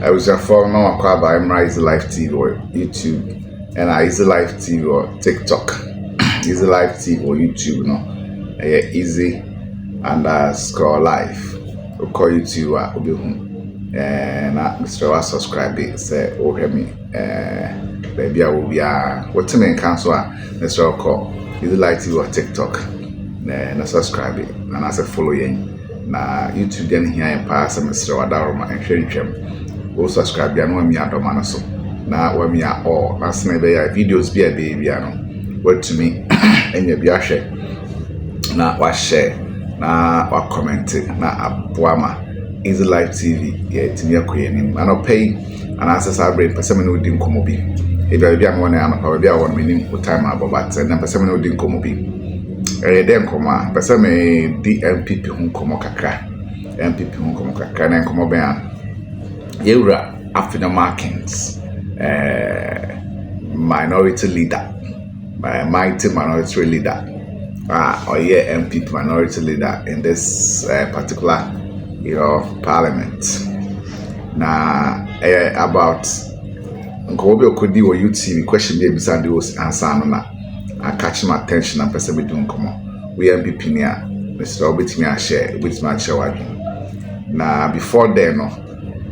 I was a former no by Easy Life TV or YouTube, and Easy Life TV or TikTok, Easy Life TV or YouTube, no, easy and score life. We'll call YouTube, I'll be home, and Mr. Was subscribe, say, oh, hear me, baby, I will be what to mean, cancel, Mr. Call, Easy Life TV or TikTok, and subscribe, and as a following. Na YouTube den here en pass Mr. Wadaroma en hwehwem go subscribe ya no mi adoma no so na wa mi a all na sene be ya videos bi a baby ano what me enya bi ahwe na wa share na wa comment na aboama Easy Life TV ya timi akoyenim ana pay ana asesa brain pese me no di nkomo bi e bi a no na ana pa bi a won me nim time about na pese me no di nkomo bi den koma pese me di MPP hu komo kakra na komo ben yewura Afenyo Markin minority leader mighty minority leader or MPP minority leader in this particular parliament na about nkobi okodi wo YouTube question dey beside those answer no na I catch my attention and person be doing come on. We MPP near Mr. Obit me a share with my share. Now before then no,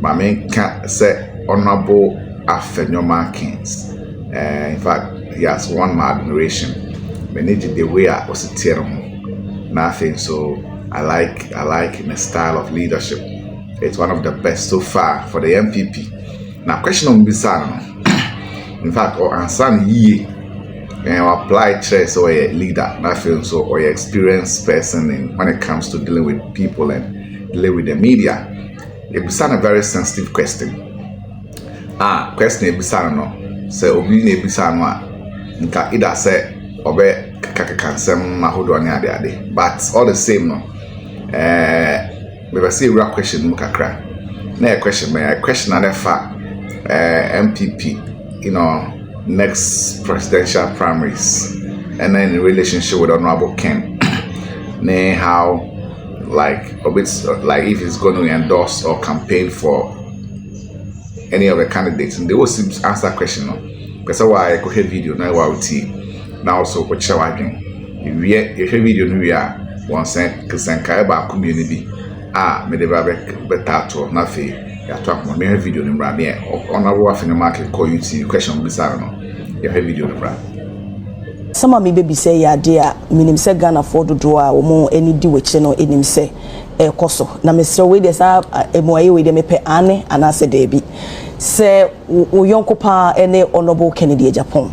my main can say Honorable Afenyo Markin. In fact, he has won my admiration. Managing the way I was a terrible. Nothing so I like the style of leadership. It's one of the best so far for the MPP. Now question on Bisano. In fact, or answer ye. And apply choice or a leader, nothing so or an experienced person when it comes to dealing with people and dealing with the media. It's a very sensitive question. Question no. Say obi na ebisa no nka either say obe kakakansem na hodo ani ade. But all the same no. We say real question mu kakra. Na a question na fa MPP, next presidential primaries and then in relationship with Honorable Ken how like if he's going to endorse or campaign for any of the candidates and they will answer question because why I go hear video now now also what shall I do if you video no we are one cent because ba community me the better to nothing ya talk more me video no bra there Honorable Afenyo Markin call you to question bizarre no ya video no bra some me baby say ya dia minim say Ghana for dodo a omo eni di weche no enim say koso na Mr. we dey say emoye we dey me pe ane anase dey bi say wo yonko pa ene Honorable Kennedy Japan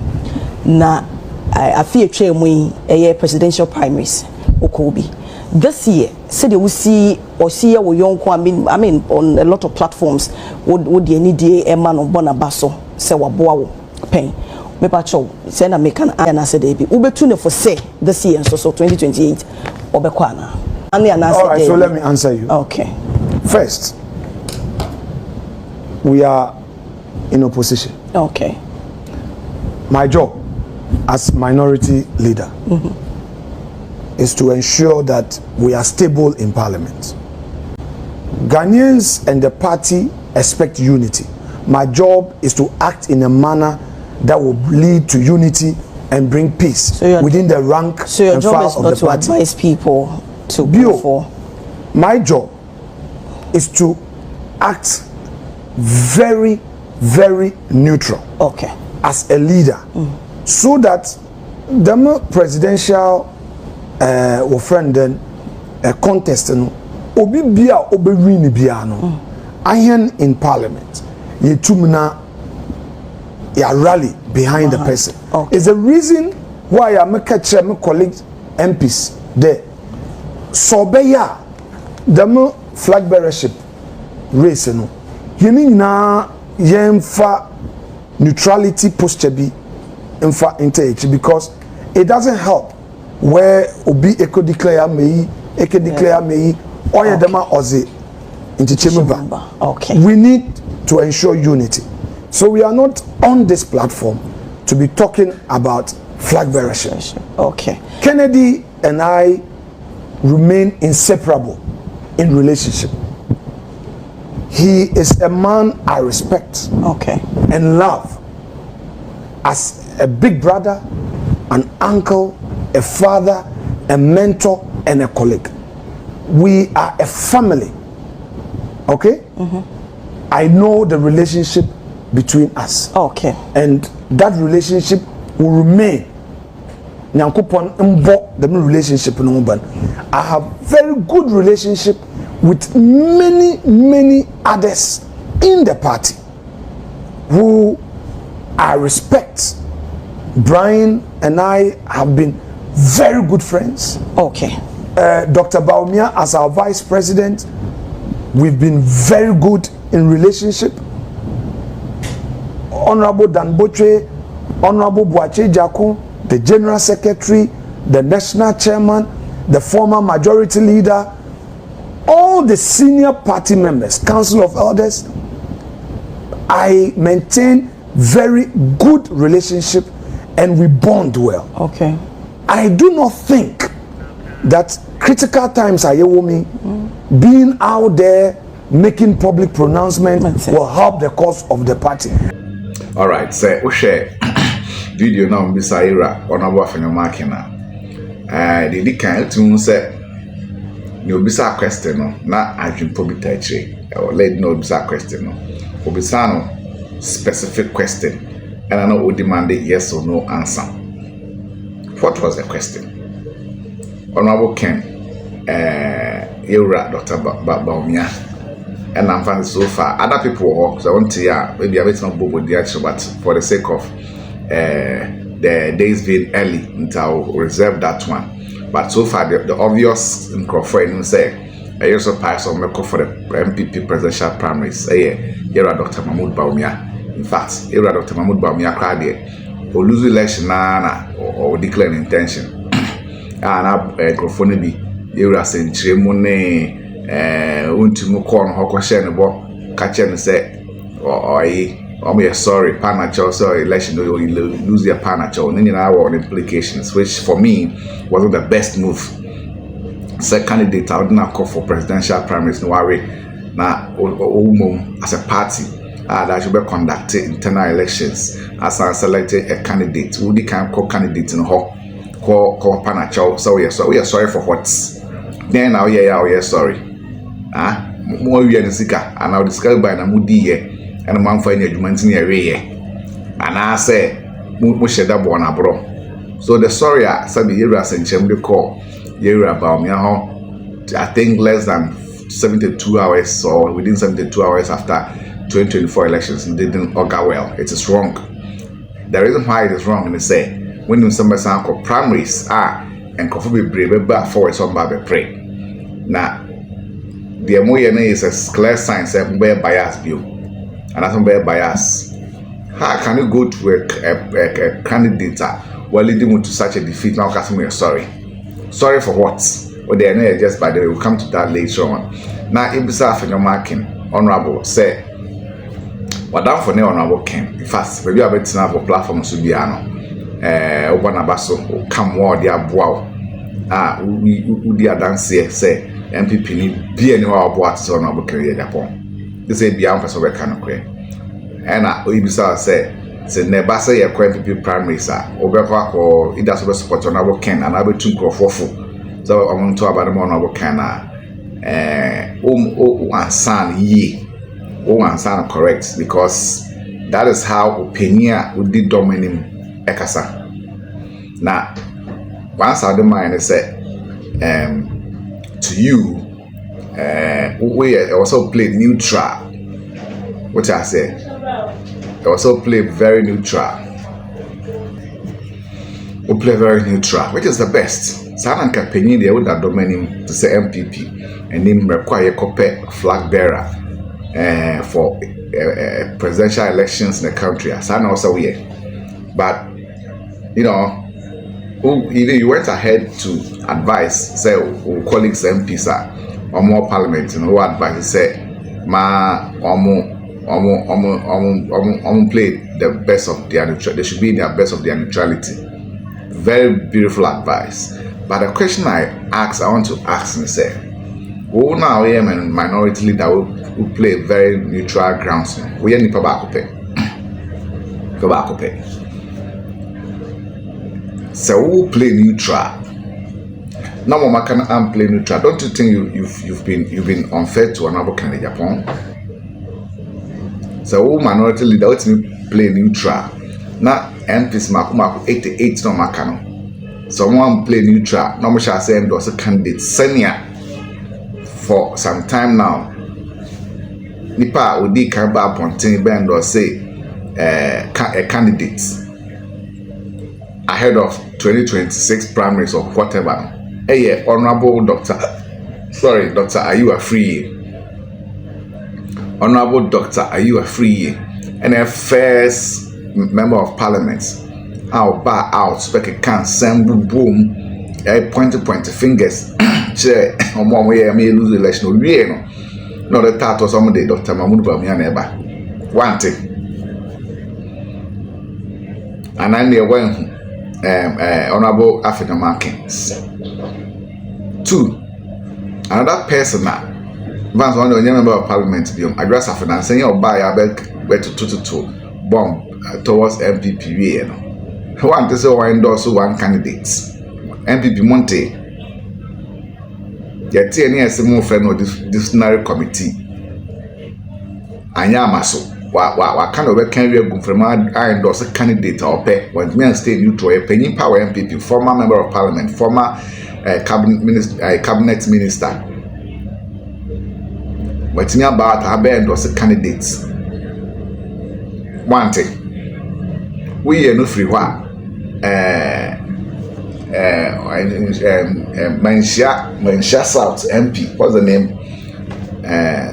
na afie twemu presidential primaries okobi this year said you see or see wo yonko I mean on a lot of platforms would the any day e man on bonabaso say waboa wo pen me pa chow say na make an anase dey bi ubetu ne for say this year so 2028 obekwa na ane anase dey. All right, so let me answer you. Okay. First, we are in opposition. Okay. My job as minority leader is to ensure that we are stable in parliament. Ghanaians and the party expect unity. My job is to act in a manner that will lead to unity and bring peace within the rank and file of the party. So your job is not to advise people to go for? My job is to act very, very neutral. Okay. As a leader, so that the presidential friend contest no obi bia obewin bia no ahen in parliament yetumna ya rally behind the person. Okay. Is the reason why I make my colleagues MPs there so beya the flag bearership race no yini na yemfa neutrality posture bi infa into because it doesn't help where obi eco declare me or dema ozi into chamber. Okay. We need to ensure unity. So we are not on this platform to be talking about flag bearership. Okay. Kennedy and I remain inseparable in relationship. he is a man I respect and love as a big brother, an uncle, a father, a mentor, and a colleague. We are a family. Okay? I know the relationship between us. And that relationship will remain. The relationship. I have very good relationship with many others in the party who I respect. Brian and I have been very good friends. Dr. Baumia as our vice president, we've been very good in relationship. Honorable Dan Botre, Honorable Boache Jaku, the general secretary, the national chairman, the former majority leader, all the senior party members, council of elders, I maintain very good relationship and we bond well. I do not think that critical times are being out there making public pronouncements will help the cause of the party. All right, so we share video now beside Ira on our Afenyo Markin. The kind to say you bisa question na adwin pobita eche or let no bisa question no obisa no specific question and I know we demand yes or no answer. What was the question? Honorable Ken, Ira Dr. Baumia, and I'm finding so far other people work. So I want to maybe a bit not bobo the actual, but for the sake of the days being early, I'll reserve that one. But so far the obvious in Crawford say I also pass on for the MPP presidential primaries. Ira Dr. Mahmoud Baumia. In fact, Ira Dr. Mahmoud Baumia cried or lose election or declare an intention. And Crawford be Ira Sentre Mone untimu corn hokoshen bo catch and say or sorry panacho so election you lose your panacho and then our implications, which for me wasn't the best move. Second candidate I would not call for presidential primaries no worry now as a party that should be conducted internal elections as I selected a candidate who can call candidate in call panacho. So we are sorry for what then now yeah sorry more we are sika and I'll describe by na mudi ye and man for any adwumanti na we and I say mo sheda bo na bro. So the sorry sabi Ira Senchem de call Ira Baumia ho I think less than 72 hours or within 72 hours after 2024 elections didn't augur well. It is wrong. The reason why it is wrong is say when you somebody say primaries and coffee be brave back forward somebody pray now. The MON is a clear sign that we bias view, and that's why bias. How can you go to a candidate while leading to such a defeat? Now, customer, sorry for what? Or they are just by the way. We'll come to that later on. Now, Afenyo Markin, honorable, say, what down for the honorable Ken? First, maybe I bet to have a platform to be Obanabaso, come more, dear wow. We dear dance here, say. MPP ni be anywhere about so na obekere Japan. This say bia person we can kwe. And Ibisa say never say your MPP primaries obekwa ko either so support honorable Ken and abetu nkrofofo. So I want to about the honorable Ken ansan ye. Ansan correct because that is how opinion would be dominating ekasa. Now once I don't mind say to you, we also play neutral, which I say, also play very neutral. We play very neutral, which is the best. Sana campaign they would have domain to say MPP and then require a flag bearer for presidential elections in the country. Sana also we, but you know. You went ahead to advise, say, colleagues MPs or more parliament, and who advise say, play the best of their neutrality. They should be in their best of their neutrality. Very beautiful advice. But the question I want to ask and say, who now am a minority leader who play very neutral grounds. We are nipa baako pɛ. So who play neutral? Now mama can play neutral. Don't you think you've been unfair to another Canada Japan? So who minority leader let me play neutral. Now MPs maku 88 no makano. Someone play neutral. No shall say endorse a candidate senior for some time now. Nipa odi kan ba appointing bend or say a candidate ahead of 2026 primaries or whatever. Hey, Honorable Dr. Are you a free? Honorable Doctor, are you a free? And a first member of parliament, I'll bow out, speak a can, send boom, point fingers, chair, on one way I may lose the election. No, the title somebody, Dr. Mahmoud Bamian Eba. One thing. And I near one Honorable Afenyo Markin. Two, another person now. Vance one member of parliament be address Afenyo saying your buy a bet to bomb towards MPP. You know, one to say one endorse one candidate. MPP Monte. Yet any small friend of this disciplinary committee. Anyamaso. What kind of can we go from I endorse a candidate or pay when me stay neutral a penny power MPP, former member of parliament, former cabinet minister. What's me about I endorse a candidate. One thing. We are no free one. Mansha South MP. What's the name?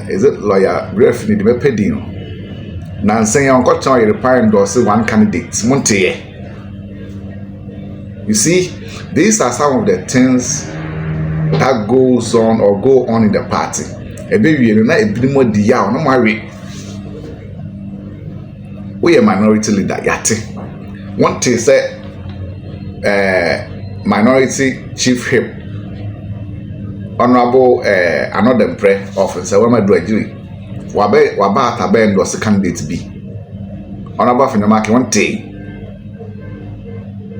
Is it lawyer Griffin de Pedino? Nancy Uncle Tony requiring endorse one candidate. Monte. You see, these are some of the things that goes on or go on in the party. A baby, you know, a bit more dia no marry. We a minority leader, yate. One thing say minority chief whip, Honorable another pre officer, when I do a jury. Waba tabe endorse candidate be. Honorable Afenyo Markin one day.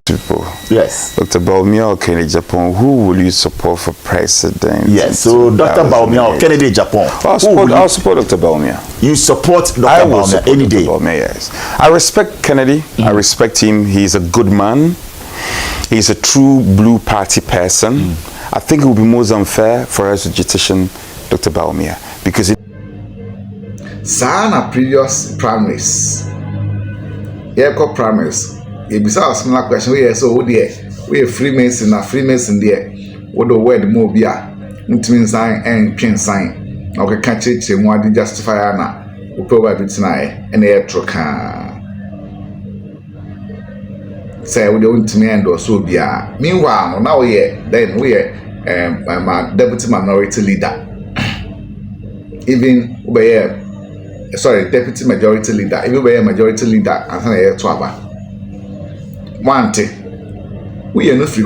People. Yes. Dr. Bawumia Kennedy Japan, who will you support for president? Yes, so Dr. Bawumia Kennedy Japan. I'll support Dr. Bawumia. You support Dr. Bawumia any day? Bawumia, yes. I respect Kennedy. I respect him. He's a good man. He's a true blue party person. I think it would be most unfair for us to petition Dr. Bawumia because it Sana previous primaries. Echo primaries. Ebisa a similar question. We so we are Freemason there. What the word more be a ntimi sign and pin sign. Okay, catch it mo adi justify na. We probably tonight and air troka. Say we don't ntimi endorse so be a. Meanwhile, now we are my deputy minority leader. Even deputy majority leader. Even we are majority leader and say to aba. One thing, we are not free.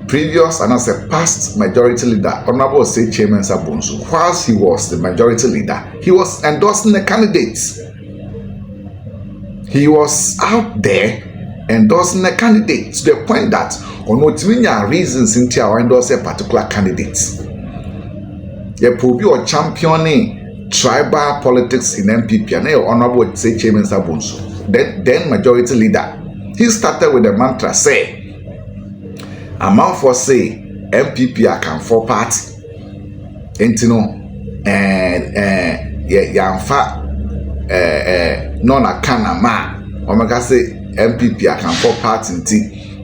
Previous and as a past majority leader, Honorable State Chairman Sabunsu, whilst he was the majority leader, he was endorsing the candidates. He was out there endorsing the candidates to the point that on what reasons into our endorse a particular candidate. There will be a championing tribal politics in MPP and Honorable State Chairman Sabunsu, then majority leader. He started with the mantra say, amount for say MPP can for party. And you know, non kana ma. Omega say MPP can for party nti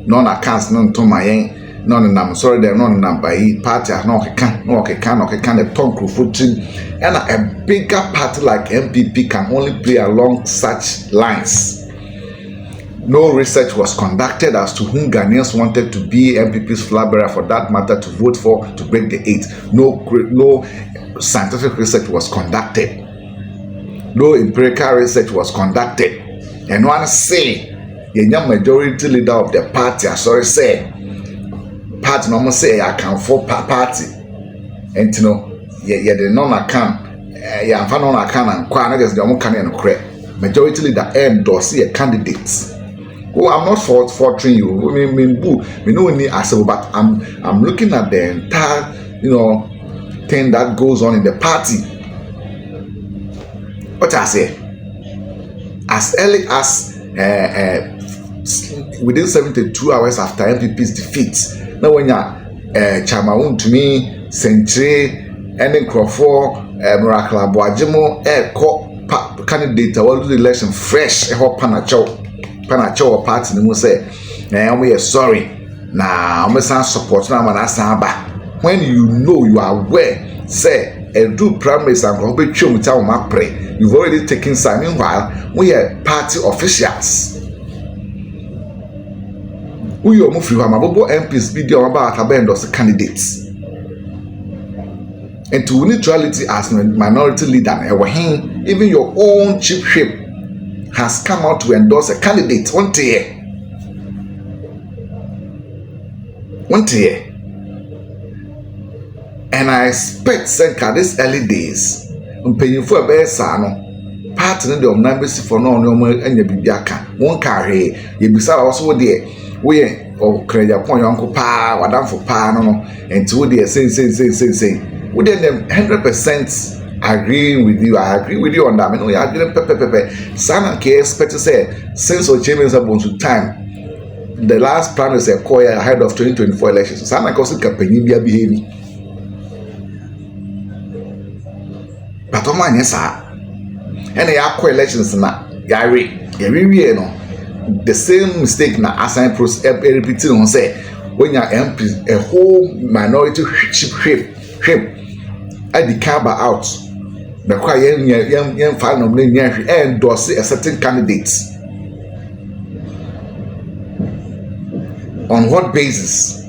non accounts non to my non nam sorry there non number party no can the tongue footing and a bigger party like MPP can only play along such lines. No research was conducted as to whom Ghanaians wanted to be MPP's flag bearer for that matter to vote for to break the 8. No scientific research was conducted. No empirical research was conducted. And one say, the majority leader of the party, say, no say I can for party. And you know, the non-account yeah, fan on a can and quite just the can and crack. Majority leader endorse a candidate. Oh, I'm not faulting you. Me know any asset, but I'm looking at the entire, thing that goes on in the party. What I say, as early as within 72 hours after MPP's defeat, now when you're Chairman to me, Century, and then Crawford, Miracle Abuajimo, candidate, all the election fresh, Panacho party no say na we are sorry na we san support na man asaba when you know you are aware say do primaries and go be twom ta o pre you've already taken side. Meanwhile we are party officials we are moving from abobo MPs video about abendors candidates and to neutrality as minority leader even your own chief whip has come out to endorse a candidate one year. And I expect Senka this early days paying for a bear sano partner the numbers for no and your bibiaka won't carry you beside also there we or credit upon your uncle pa or down for pa no and to the say we then 100% agreeing with you. I agree with you on that. I mean, we are doing pepe. Sana can expect to say since our champions have gone to time. The last plan is a call ahead of 2024 elections. So Sana can campaign behaviour. But on my yes, and they are co-elections now. The same mistake na assign process repeating on say when you MP a whole minority shape at the camber out. The young final name endorse a certain candidate. On what basis?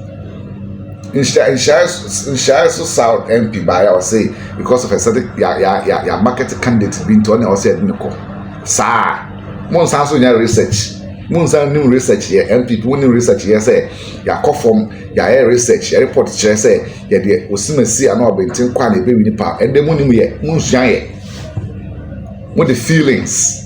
In Shires South MP by I say because of a certain market candidate being told or said no. Sir, Monsanto your research. Monsanto new research here, MP new research here say ya conform ya research ya report share say ya de osimasi ana obentin kwa na ebe wi nipa and dem nim ye munsuan ye what the feelings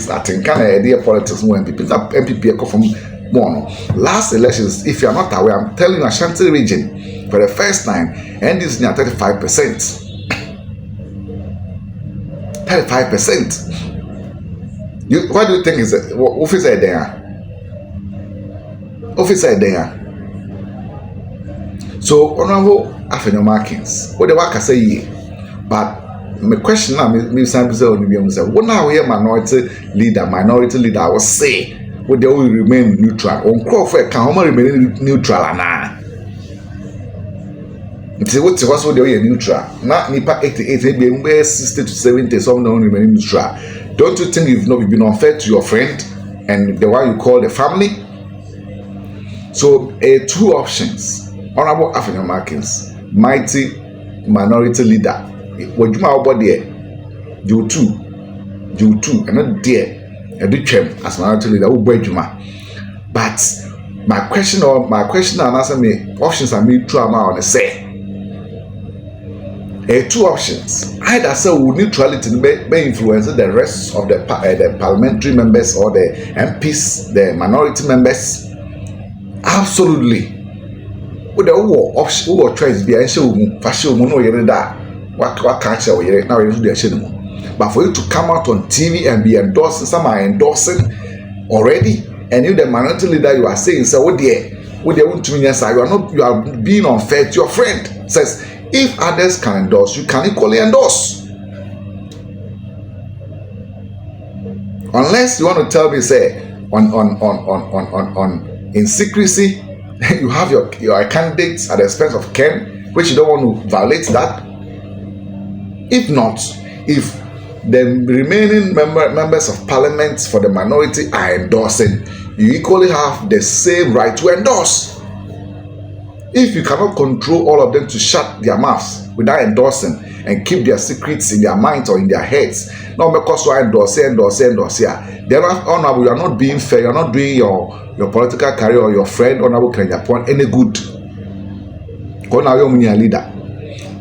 that in Canada politics when MPP conform more. Last elections, if you are not aware, I'm telling you, Ashanti region for the first time and this is near 35%. 35%. What do you think is it? Officer there? So, Honorable Afenyo Markins, what the work I say, but my question now, me sample say, what now we minority leader, I will say, would they will remain neutral? On Crawford can remain neutral now. It's what they are neutral. Not nipa 88, maybe 60 to 70, some don't remain neutral. Don't you think you've been unfair to your friend and the one you call the family? So, two options. Honorable Afenyo Markins, mighty minority leader. What you about there? You two, and not there. I do chem as minority leader. Who boy Juma? But my question and answer me options are me two amount on say. Two options. Either say we neutrality may influence the rest of the parliamentary members or the MPs, the minority members. Absolutely. With the option who choice be ensure fashion no yere da what catch now you do the shame. But for you to come out on TV and be endorsing, some are endorsing already, and you the minority leader you are saying so what they want to mean you are being unfair to your friend. Says if others can endorse, you can equally endorse. Unless you want to tell me say on in secrecy you have your candidates at the expense of Ken, which you don't want to violate that. If not, if the remaining members of parliament for the minority are endorsing, you equally have the same right to endorse. If you cannot control all of them to shut their mouths without endorsing and keep their secrets in their minds or in their heads, not because you are endorse here, they're not honorable. You are not being fair. You are not doing your political career or your friend honorable Kenya Point any good. Go now, you're a leader.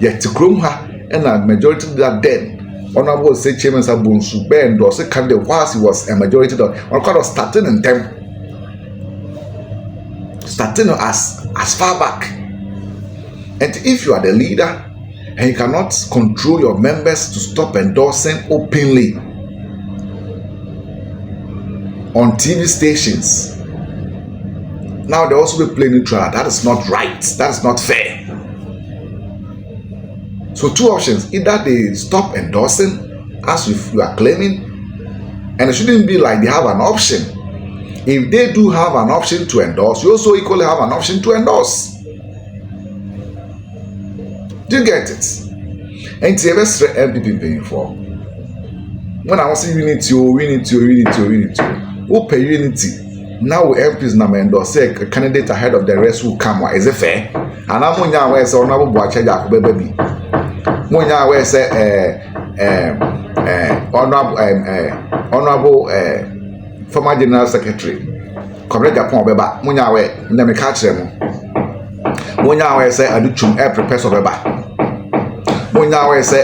Yet to Krumha and a majority leader then. Honorable say Chairman Sabunsu be endorse a candidate whilst he was a majority leader. On kind of starting in them, starting as far back. And if you are the leader and you cannot control your members to stop endorsing openly on TV stations, now they also be playing neutral. That is not right. That is not fair. So two options: either they stop endorsing, as if you are claiming, and it shouldn't be like they have an option. If they do have an option to endorse, you also equally have an option to endorse. Do you get it? And it's a very MPP paying for. When I was saying unity, who pay unity? Now MPs now endorse a candidate ahead of the rest who come. Is it fair? And I'm going to say honorable Boache Jacob baby. Monya we say honorable former general secretary Comrade Japan Obeba. Monya we na me catch them. Monya we say aduchum prepare obeba. Monya we say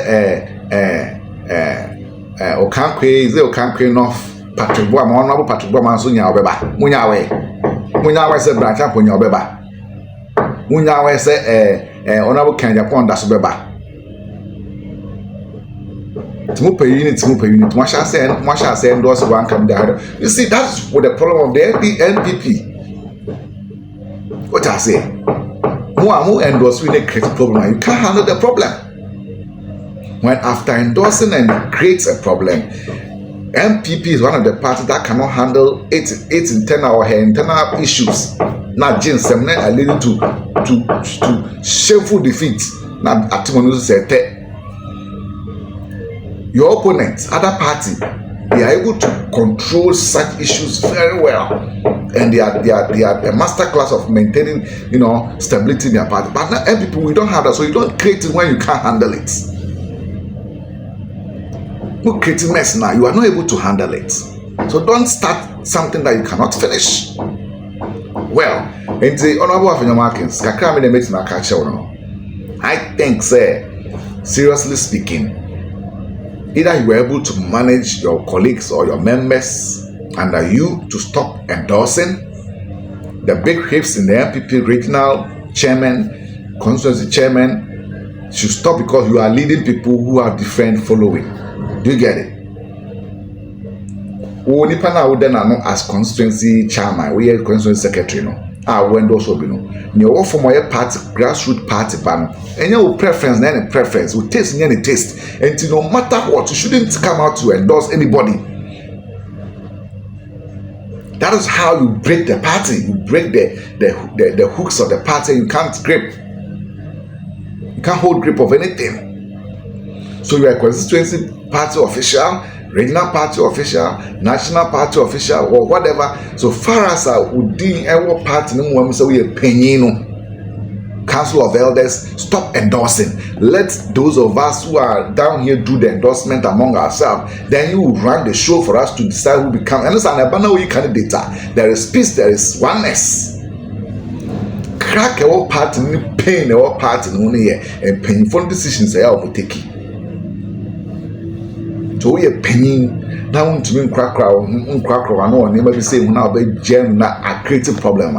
okankwe is okankwe no Patrick Boa honorable Patrick Boa man so nya obeba. Monya we say branch up nya obeba. Monya we say honorable Ken Japan da so beba. Timupe unit. Masha say endorse one come there. You see, that's what the problem of the NPP. What I say, more endorse really create a problem. You can't handle the problem. When after endorsing and creates a problem, NPP is one of the parties that cannot handle its internal issues. Not just some are leading to shameful defeat. Now, Atimonu said. Your opponents, other party, they are able to control such issues very well, and they are a master class of maintaining, stability in their party. But not every people, we don't have that, so you don't create it when you can't handle it. You create a mess now, you are not able to handle it. So don't start something that you cannot finish. Well, in the honorable Afenyo Markin, I think, seriously speaking, either you were able to manage your colleagues or your members under you to stop endorsing. The big hips in the MPP regional chairman, constituency chairman should stop because you are leading people who have different following. Do you get it? We then are as constituency chairman, we are constituency secretary. When those will be no from my party, grassroots party banner, and your preference, any preference, will taste any taste, and no matter what, you shouldn't come out to endorse anybody. That is how you break the party. You break the hooks of the party. You can't grip. You can't hold grip of anything. So you are a constituency party official, regional party official, national party official, or whatever. So far as I would do our party, no one say we are paying. Council of Elders, stop endorsing. Let those of us who are down here do the endorsement among ourselves. Then you will run the show for us to decide who become. And it's an abandoned candidate. There is peace, there is oneness. Crack our party, pain our party, and painful decisions I will take. So we are paying now to me crack I know never be saying now be gem na a creative problem.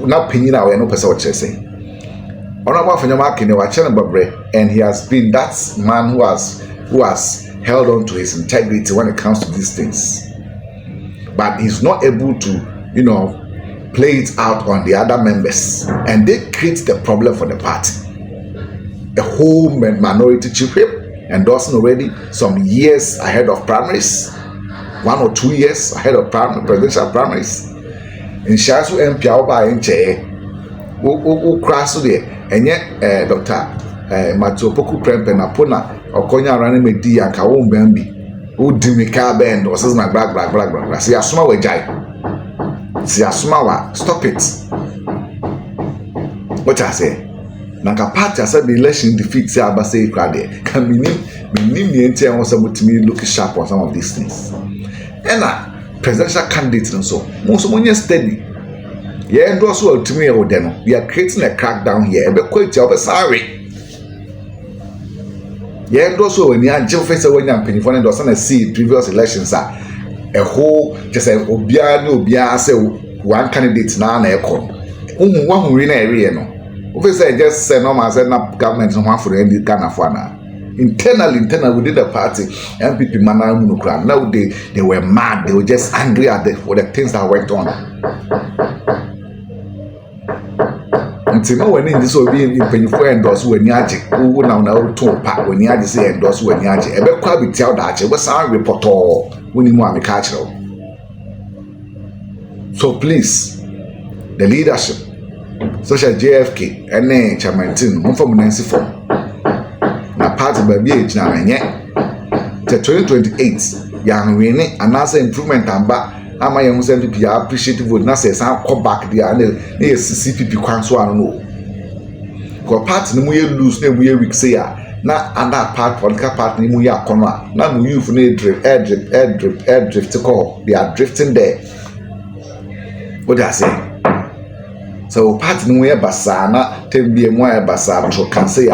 Now paying our no person what you say. Honorable Afenyo Markin, and he has been that man who has held on to his integrity when it comes to these things. But he's not able to, play it out on the other members, and they create the problem for the party. The whole minority chief whip endorsing already some years ahead of primaries, 1 or 2 years ahead of presidential primaries. In Shasu MP Aoba Enche, who cross there. And yet, Dr. Matopoku Prempe Napona, or Konya Rani Medi and Kawum Bambi, who Dimika Bend or says my black. See Asuma Wejai. See Asuma, stop it. What I say? Nakapati, I said the election defeats Abase Krade. Can we name the entire was able to me look sharp on some of these things. And presidential candidates and so, most of them steady. Yeah, and also ultimately, we are creating a crackdown here. Sorry. Yeah, endorse when you Jeff face when you penny for endorse and see previous elections are a whole just a obia say one candidate now na ekon. One who win area no. Obviously just say no man say na government no one for any Ghana for na. Internally within the party, MPP Mana Munukra. Now they were mad, they were just angry at for the things that went on. Until now, when this will be in painful endorse when Yaji, who now to pack when Yaji say endorse when Yaji, a better be tell that you was our report all when you want me catch. So please, the leadership, social JFK, and Chairman Tin, one from Nancy for. Party baby age na nye te 2028 ya nwene anasa improvement amba ama ye hu say people appreciate vote na say san come back there na ye CCPP kwan so anu no ko party no mu ye lose na mu ye weak say ya na other part political party ni mu ye akoma na mu youth na drift ko they are drifting there. What I say? So party no we basa na tembi emu e basa to can say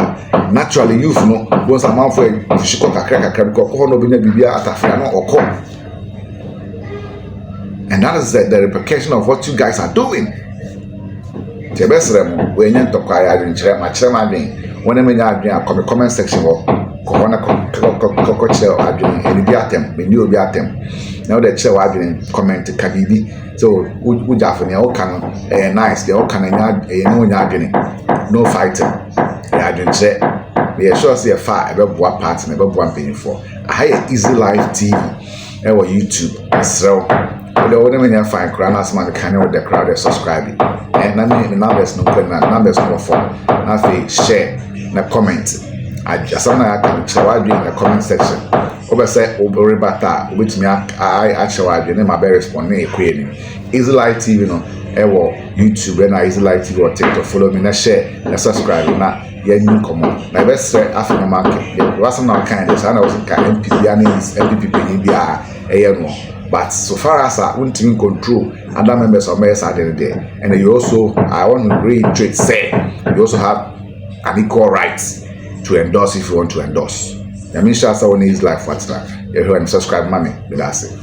naturally youth no once a man for shiko kakra because ko no be na bibia atafia no okọ. And that is the repercussion of what you guys are doing. Tebesre mo we nya ntokwa ya adwenkyere ma kyerɛ ma adwen wona menya adwen a comment section ho ko wana ko kyerɛ adwen eni bi atem me ni obi atem na the kyerɛ adwen comment kabibi. So we definitely all can nice. They all can no no fighting. They are doing check. We are sure see a far about what part and about one penny for. I hire Easy Life TV or YouTube. So the one when you find crowd as man can with the crowd subscribing. And I mean the numbers no numbers no for. Now share na comment. I just I can share in the comment section. Over say over bata which me I actually name my respond na equate. Easy Life TV no ewo YouTube and Easy Life TV or TikTok. Follow me na share na subscribe na ye new common. Na best say Afenyo Markin. There was some kind of I was kind MPP and MPP in there but so far as I want to control other members of my side there. And you also I want to reiterate say you also have an equal right to endorse if you want to endorse. I mean, share someone his life what's that. Everyone subscribe, mommy. That's it.